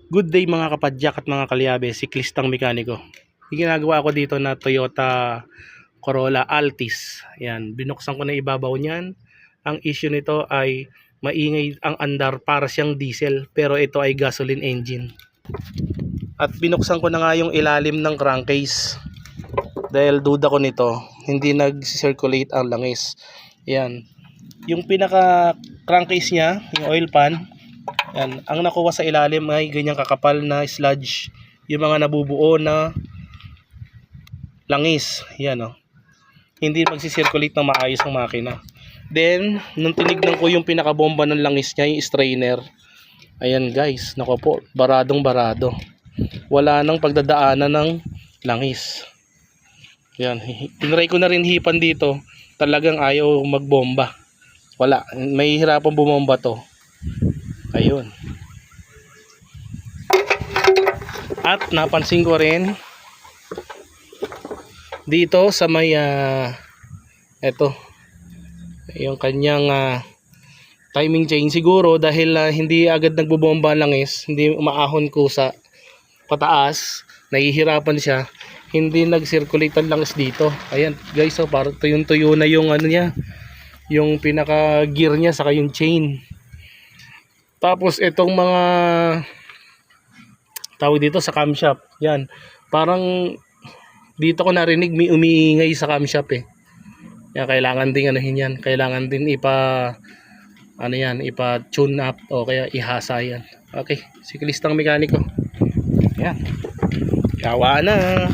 Good day mga kapadyak at mga kalyabe, siklistang mekaniko. Yung ginagawa ko dito na Toyota Corolla Altis. Yan, binuksan ko na ibabaw niyan. Ang issue nito ay maingay ang andar para siyang diesel, pero ito ay gasoline engine. At binuksan ko na nga yung ilalim ng crankcase. Dahil duda ko nito, hindi nag-circulate ang langis. Yan. Yung pinaka crankcase niya, yung oil pan, yan, ang nakuha sa ilalim ay ganyang kakapal na sludge, yung mga nabubuo na langis. Yan oh. Hindi magsisirculate ng maayos ang makina. Then, nung tinignan ko yung pinakabomba ng langis niya, yung strainer, ayan guys, nako po, baradong barado. Wala nang pagdadaanan ng langis. Yan, tinry ko na rin hipan dito, talagang ayaw magbomba. Wala, may hirapan bumomba to. Ayun. At napansin ko rin dito sa may eto yung kanyang timing chain, siguro dahil hindi agad nagbobomba ang langis, hindi umaahon ko sa pataas, nahihirapan siya, hindi nag-circulate ang langis dito. Ayan guys, so parang tuyong-tuyo na yung ano niya, yung pinaka gear niya saka yung chain. Tapos itong mga tawag dito sa camshaft, yan, parang dito ko narinig may umiingay sa camshaft eh. Yan, kailangan din anuhin yan, kailangan din ipa tune up o kaya ihasa yan. Okay, siklistang mekaniko. Yan, kawa na.